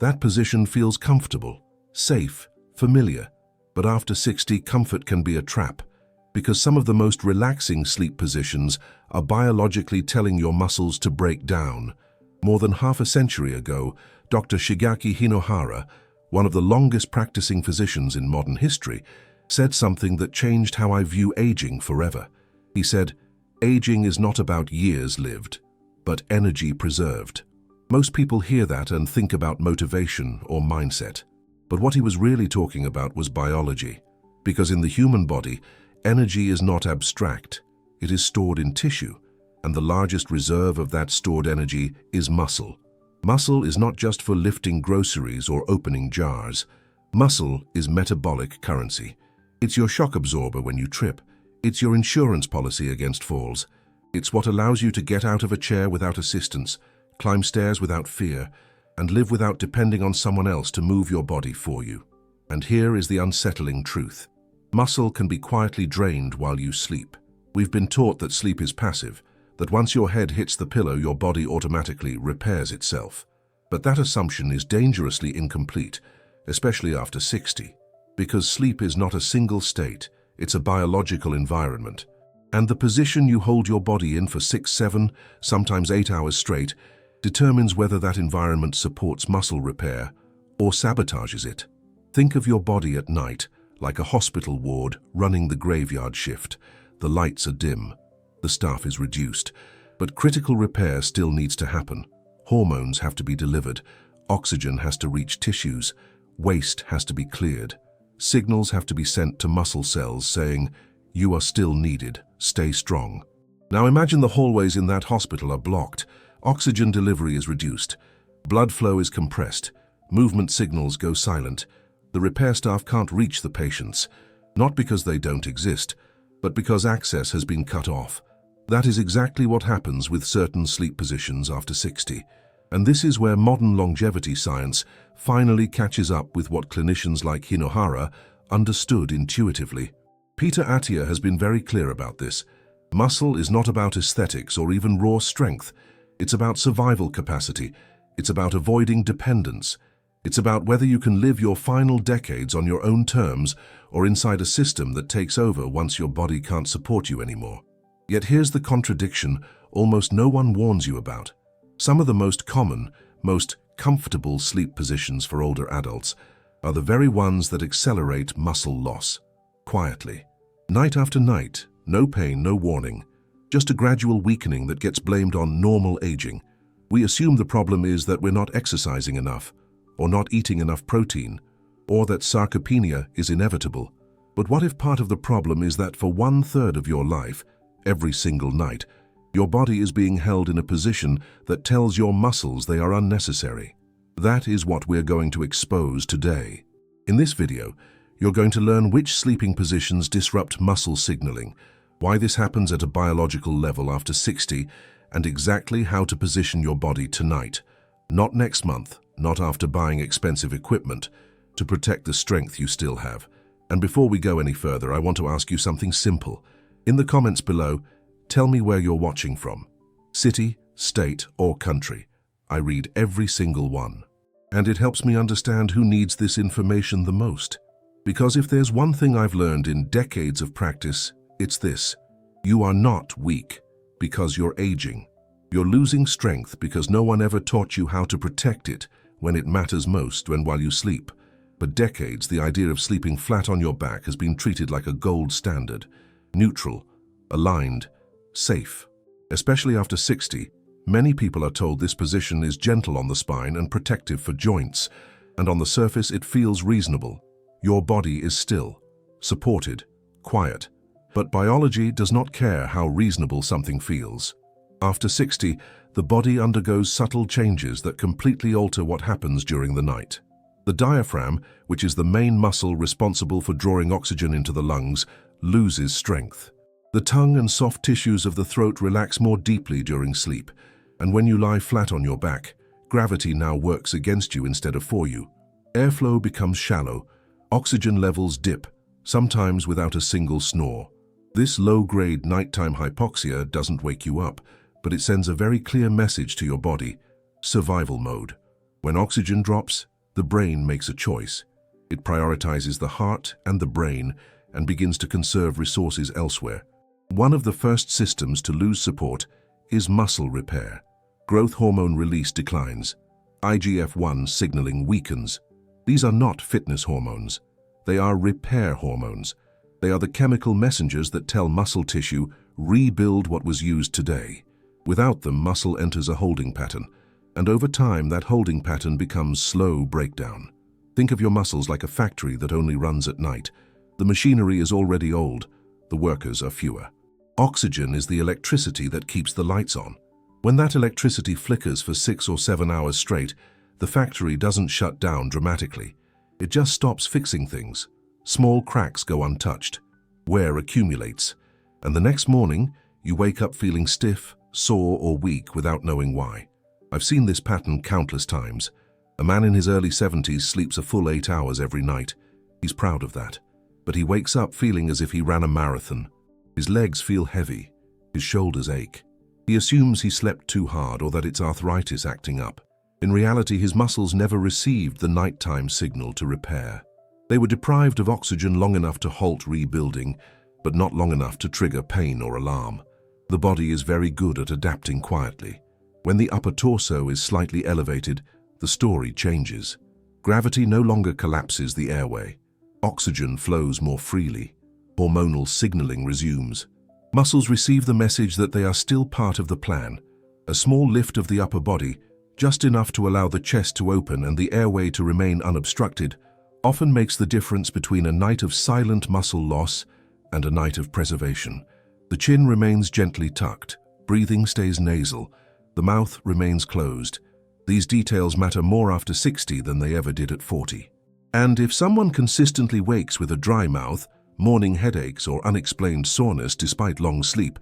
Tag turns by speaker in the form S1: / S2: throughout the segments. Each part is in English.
S1: That position feels comfortable, safe, familiar. But after 60, comfort can be a trap, because some of the most relaxing sleep positions are biologically telling your muscles to break down. More than half a century ago, Dr. Shigeaki Hinohara, one of the longest practicing physicians in modern history, said something that changed how I view aging forever. He said, "Aging is not about years lived, but energy preserved." Most people hear that and think about motivation or mindset. But what he was really talking about was biology. Because in the human body, energy is not abstract. It is stored in tissue, and the largest reserve of that stored energy is muscle. Muscle is not just for lifting groceries or opening jars. Muscle is metabolic currency. It's your shock absorber when you trip. It's your insurance policy against falls. It's what allows you to get out of a chair without assistance, climb stairs without fear, and live without depending on someone else to move your body for you. And here is the unsettling truth. Muscle can be quietly drained while you sleep. We've been taught that sleep is passive, that once your head hits the pillow, your body automatically repairs itself. But that assumption is dangerously incomplete, especially after 60, because sleep is not a single state, it's a biological environment. And the position you hold your body in for 6, 7, sometimes 8 hours straight determines whether that environment supports muscle repair or sabotages it. Think of your body at night like a hospital ward running the graveyard shift. The lights are dim, the staff is reduced, but critical repair still needs to happen. Hormones have to be delivered, oxygen has to reach tissues, waste has to be cleared. Signals have to be sent to muscle cells saying, "You are still needed, stay strong." Now imagine the hallways in that hospital are blocked, oxygen delivery is reduced, blood flow is compressed, movement signals go silent. The repair staff can't reach the patients, not because they don't exist, but because access has been cut off. That is exactly what happens with certain sleep positions after 60. And this is where modern longevity science finally catches up with what clinicians like Hinohara understood intuitively. Peter Attia has been very clear about this. Muscle is not about aesthetics or even raw strength. It's about survival capacity. It's about avoiding dependence. It's about whether you can live your final decades on your own terms or inside a system that takes over once your body can't support you anymore. Yet here's the contradiction almost no one warns you about. Some of the most common, most comfortable sleep positions for older adults are the very ones that accelerate muscle loss, quietly. Night after night, no pain, no warning, just a gradual weakening that gets blamed on normal aging. We assume the problem is that we're not exercising enough, or not eating enough protein, or that sarcopenia is inevitable. But what if part of the problem is that for 1/3 of your life, every single night, your body is being held in a position that tells your muscles they are unnecessary? That is what we're going to expose today. In this video, you're going to learn which sleeping positions disrupt muscle signaling, why this happens at a biological level after 60, and exactly how to position your body tonight, not next month, not after buying expensive equipment, to protect the strength you still have. And before we go any further, I want to ask you something simple. In the comments below, tell me where you're watching from. City, state, or country. I read every single one. And it helps me understand who needs this information the most. Because if there's one thing I've learned in decades of practice, it's this. You are not weak because you're aging. You're losing strength because no one ever taught you how to protect it when it matters most, while you sleep. For decades, the idea of sleeping flat on your back has been treated like a gold standard. Neutral, aligned, safe. Especially after 60, many people are told this position is gentle on the spine and protective for joints, and on the surface it feels reasonable. Your body is still, supported, quiet. But biology does not care how reasonable something feels. After 60, the body undergoes subtle changes that completely alter what happens during the night. The diaphragm, which is the main muscle responsible for drawing oxygen into the lungs, loses strength. The tongue and soft tissues of the throat relax more deeply during sleep, and when you lie flat on your back, gravity now works against you instead of for you. Airflow becomes shallow, oxygen levels dip, sometimes without a single snore. This low-grade nighttime hypoxia doesn't wake you up, but it sends a very clear message to your body: survival mode. When oxygen drops, the brain makes a choice. It prioritizes the heart and the brain and begins to conserve resources elsewhere. One of the first systems to lose support is muscle repair. Growth hormone release declines. IGF-1 signaling weakens. These are not fitness hormones. They are repair hormones. They are the chemical messengers that tell muscle tissue, rebuild what was used today. Without them, muscle enters a holding pattern, and over time that holding pattern becomes slow breakdown. Think of your muscles like a factory that only runs at night. The machinery is already old, the workers are fewer. Oxygen is the electricity that keeps the lights on. When that electricity flickers for 6 or 7 hours straight, the factory doesn't shut down dramatically. It just stops fixing things. Small cracks go untouched. Wear accumulates. And the next morning, you wake up feeling stiff, sore, or weak without knowing why. I've seen this pattern countless times. A man in his early 70s sleeps a full 8 hours every night. He's proud of that. But he wakes up feeling as if he ran a marathon. His legs feel heavy. His shoulders ache. He assumes he slept too hard or that it's arthritis acting up. In reality, his muscles never received the nighttime signal to repair. They were deprived of oxygen long enough to halt rebuilding, but not long enough to trigger pain or alarm. The body is very good at adapting quietly. When the upper torso is slightly elevated, the story changes. Gravity no longer collapses the airway. Oxygen flows more freely. Hormonal signaling resumes. Muscles receive the message that they are still part of the plan. A small lift of the upper body, just enough to allow the chest to open and the airway to remain unobstructed, often makes the difference between a night of silent muscle loss and a night of preservation. The chin remains gently tucked, breathing stays nasal, the mouth remains closed. These details matter more after 60 than they ever did at 40. And if someone consistently wakes with a dry mouth, morning headaches, or unexplained soreness despite long sleep,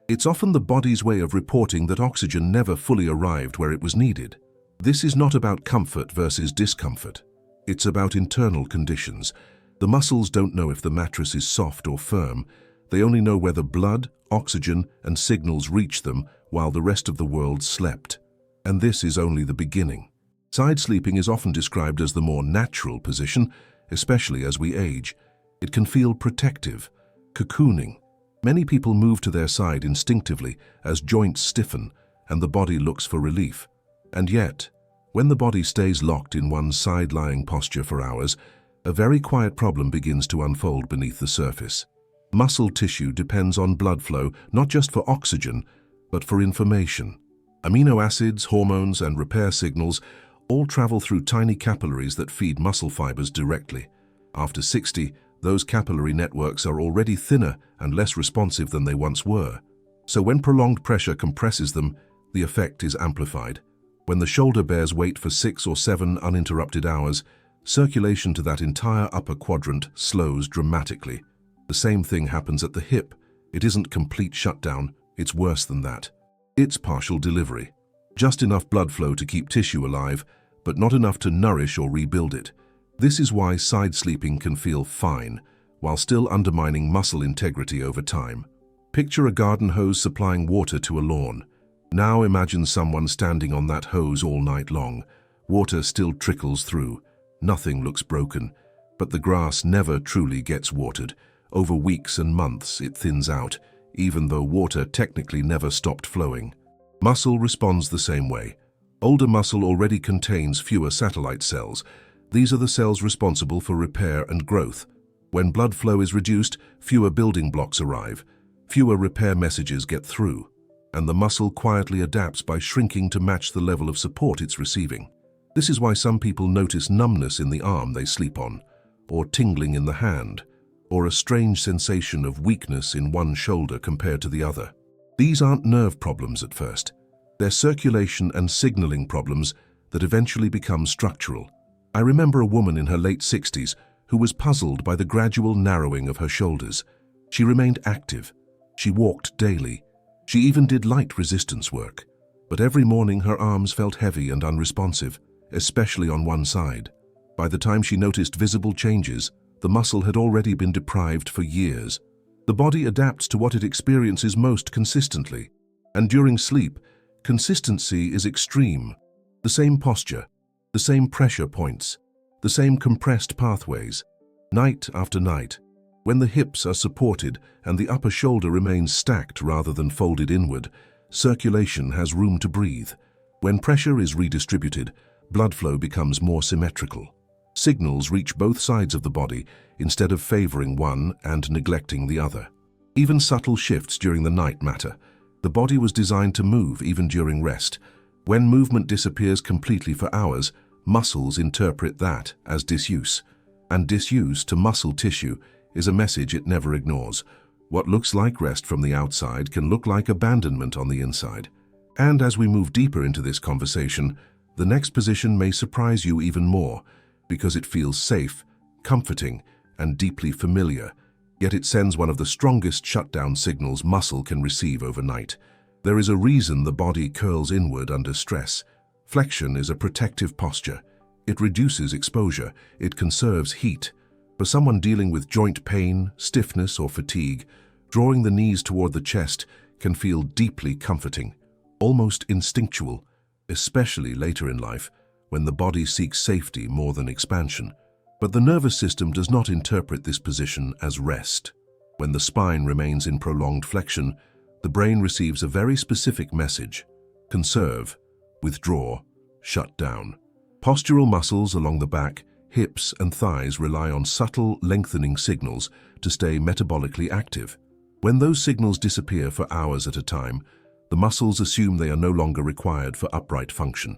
S1: it's often the body's way of reporting that oxygen never fully arrived where it was needed. This is not about comfort versus discomfort. It's about internal conditions. The muscles don't know if the mattress is soft or firm. They only know whether blood, oxygen, and signals reach them while the rest of the world slept. And this is only the beginning. Side sleeping is often described as the more natural position, especially as we age. It can feel protective, cocooning. Many people move to their side instinctively as joints stiffen and the body looks for relief. And yet, when the body stays locked in one side-lying posture for hours, a very quiet problem begins to unfold beneath the surface. Muscle tissue depends on blood flow, not just for oxygen, but for information. Amino acids, hormones, and repair signals all travel through tiny capillaries that feed muscle fibers directly. After 60, those capillary networks are already thinner and less responsive than they once were. So when prolonged pressure compresses them, the effect is amplified. When the shoulder bears weight for 6 or 7 uninterrupted hours, circulation to that entire upper quadrant slows dramatically. The same thing happens at the hip. It isn't complete shutdown, it's worse than that. It's partial delivery. Just enough blood flow to keep tissue alive, but not enough to nourish or rebuild it. This is why side sleeping can feel fine, while still undermining muscle integrity over time. Picture a garden hose supplying water to a lawn. Now imagine someone standing on that hose all night long. Water still trickles through. Nothing looks broken, but the grass never truly gets watered. Over weeks and months it thins out, even though water technically never stopped flowing. Muscle responds the same way. Older muscle already contains fewer satellite cells. These are the cells responsible for repair and growth. When blood flow is reduced, fewer building blocks arrive, fewer repair messages get through, and the muscle quietly adapts by shrinking to match the level of support it's receiving. This is why some people notice numbness in the arm they sleep on, or tingling in the hand, or a strange sensation of weakness in one shoulder compared to the other. These aren't nerve problems at first. They're circulation and signaling problems that eventually become structural. I remember a woman in her late 60s who was puzzled by the gradual narrowing of her shoulders. She remained active. She walked daily. She even did light resistance work. But every morning her arms felt heavy and unresponsive, especially on one side. By the time she noticed visible changes, the muscle had already been deprived for years. The body adapts to what it experiences most consistently. And during sleep, consistency is extreme. The same posture, the same pressure points, the same compressed pathways, night after night. When the hips are supported and the upper shoulder remains stacked rather than folded inward, circulation has room to breathe. When pressure is redistributed, blood flow becomes more symmetrical. Signals reach both sides of the body instead of favoring one and neglecting the other. Even subtle shifts during the night matter. The body was designed to move even during rest. When movement disappears completely for hours, muscles interpret that as disuse. And disuse to muscle tissue is a message it never ignores. What looks like rest from the outside can look like abandonment on the inside. And as we move deeper into this conversation, the next position may surprise you even more because it feels safe, comforting, and deeply familiar, yet it sends one of the strongest shutdown signals muscle can receive overnight. There is a reason the body curls inward under stress. Flexion is a protective posture. It reduces exposure, it conserves heat. For someone dealing with joint pain, stiffness, or fatigue, drawing the knees toward the chest can feel deeply comforting, almost instinctual, especially later in life when the body seeks safety more than expansion. But the nervous system does not interpret this position as rest. When the spine remains in prolonged flexion, the brain receives a very specific message: conserve, withdraw, shut down. Postural muscles along the back, hips, and thighs rely on subtle, lengthening signals to stay metabolically active. When those signals disappear for hours at a time, the muscles assume they are no longer required for upright function.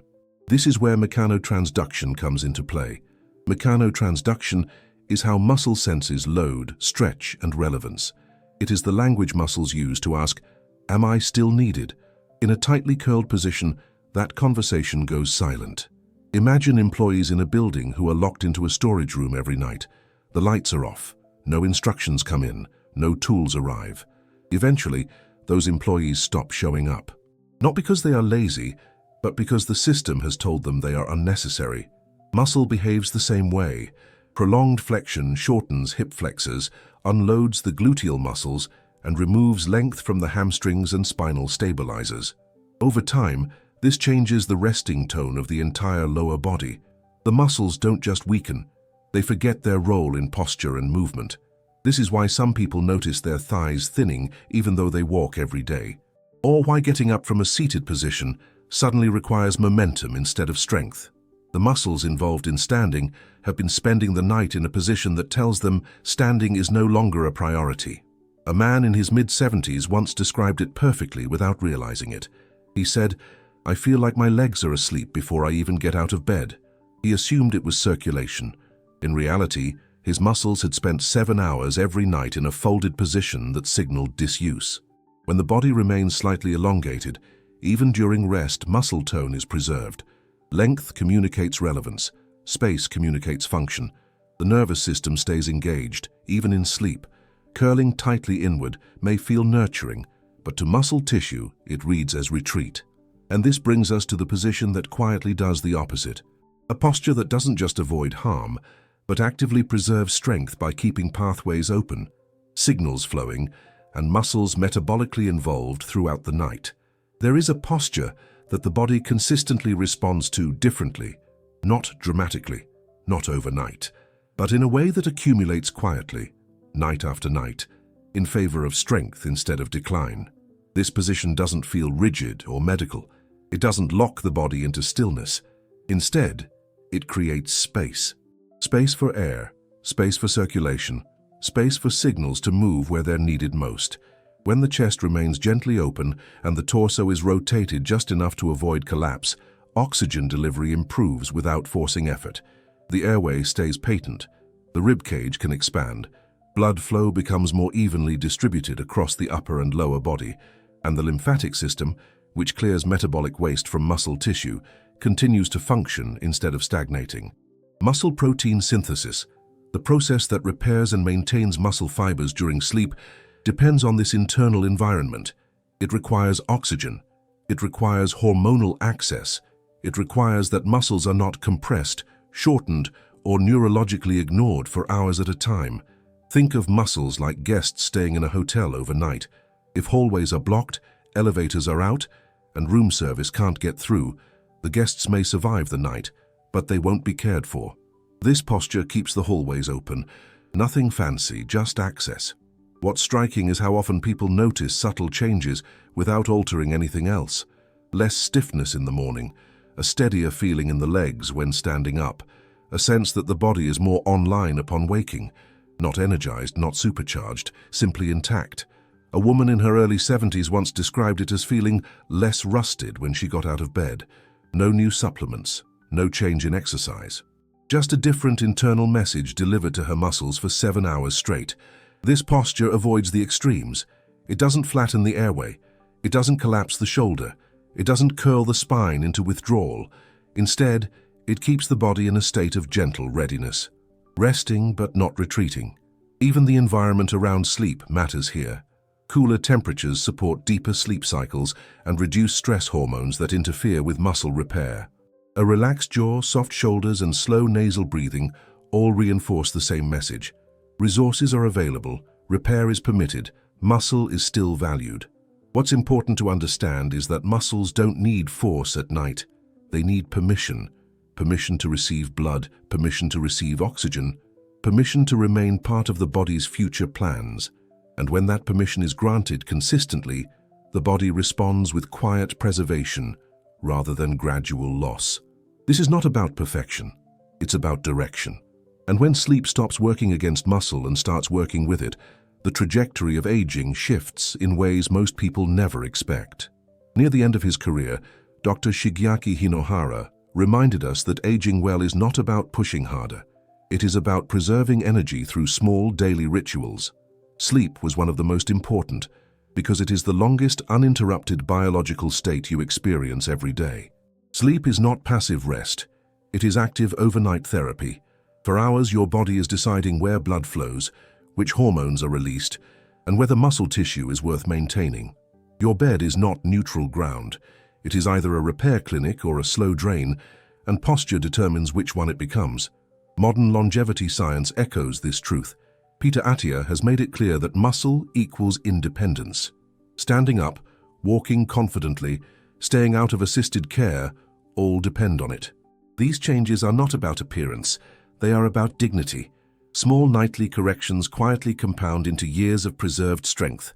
S1: This is where mechanotransduction comes into play. Mechanotransduction is how muscle senses load, stretch, and relevance. It is the language muscles use to ask, "Am I still needed?" In a tightly curled position, that conversation goes silent. Imagine employees in a building who are locked into a storage room every night. The lights are off, no instructions come in, no tools arrive. Eventually, those employees stop showing up. Not because they are lazy, but because the system has told them they are unnecessary. Muscle behaves the same way. Prolonged flexion shortens hip flexors, unloads the gluteal muscles, and removes length from the hamstrings and spinal stabilizers. Over time, this changes the resting tone of the entire lower body. The muscles don't just weaken, they forget their role in posture and movement. This is why some people notice their thighs thinning even though they walk every day. Or why getting up from a seated position suddenly requires momentum instead of strength. The muscles involved in standing have been spending the night in a position that tells them standing is no longer a priority. A man in his mid-70s once described it perfectly without realizing it. He said, "I feel like my legs are asleep before I even get out of bed." He assumed it was circulation. In reality, his muscles had spent 7 hours every night in a folded position that signaled disuse. When the body remains slightly elongated, even during rest, muscle tone is preserved. Length communicates relevance, space communicates function. The nervous system stays engaged, even in sleep. Curling tightly inward may feel nurturing, but to muscle tissue, it reads as retreat. And this brings us to the position that quietly does the opposite. A posture that doesn't just avoid harm, but actively preserves strength by keeping pathways open, signals flowing, and muscles metabolically involved throughout the night. There is a posture that the body consistently responds to differently, not dramatically, not overnight, but in a way that accumulates quietly, night after night, in favor of strength instead of decline. This position doesn't feel rigid or medical. It doesn't lock the body into stillness. Instead, it creates space. Space for air, space for circulation, space for signals to move where they're needed most. When the chest remains gently open and the torso is rotated just enough to avoid collapse, oxygen delivery improves without forcing effort. The airway stays patent. The rib cage can expand. Blood flow becomes more evenly distributed across the upper and lower body, and the lymphatic system, which clears metabolic waste from muscle tissue, continues to function instead of stagnating. Muscle protein synthesis, the process that repairs and maintains muscle fibers during sleep, depends on this internal environment. It requires oxygen. It requires hormonal access. It requires that muscles are not compressed, shortened, or neurologically ignored for hours at a time. Think of muscles like guests staying in a hotel overnight. If hallways are blocked, elevators are out, and room service can't get through, the guests may survive the night, but they won't be cared for. This posture keeps the hallways open. Nothing fancy, just access. What's striking is how often people notice subtle changes without altering anything else. Less stiffness in the morning, a steadier feeling in the legs when standing up, a sense that the body is more online upon waking, not energized, not supercharged, simply intact. A woman in her early 70s once described it as feeling less rusted when she got out of bed. No new supplements, no change in exercise. Just a different internal message delivered to her muscles for 7 hours straight. This posture avoids the extremes. It doesn't flatten the airway. It doesn't collapse the shoulder. It doesn't curl the spine into withdrawal. Instead, it keeps the body in a state of gentle readiness. Resting but not retreating. Even the environment around sleep matters here. Cooler temperatures support deeper sleep cycles and reduce stress hormones that interfere with muscle repair. A relaxed jaw, soft shoulders, and slow nasal breathing all reinforce the same message. Resources are available, repair is permitted, muscle is still valued. What's important to understand is that muscles don't need force at night. They need permission. Permission to receive blood, permission to receive oxygen, permission to remain part of the body's future plans. And when that permission is granted consistently, the body responds with quiet preservation rather than gradual loss. This is not about perfection, it's about direction. And when sleep stops working against muscle and starts working with it, the trajectory of aging shifts in ways most people never expect. Near the end of his career, Dr. Shigeaki Hinohara reminded us that aging well is not about pushing harder. It is about preserving energy through small daily rituals. Sleep was one of the most important because it is the longest uninterrupted biological state you experience every day. Sleep is not passive rest. It is active overnight therapy. For hours, your body is deciding where blood flows, which hormones are released, and whether muscle tissue is worth maintaining. Your bed is not neutral ground. It is either a repair clinic or a slow drain, and posture determines which one it becomes. Modern longevity science echoes this truth. Peter Attia has made it clear that muscle equals independence. Standing up, walking confidently, staying out of assisted care, all depend on it. These changes are not about appearance, they are about dignity. Small nightly corrections quietly compound into years of preserved strength.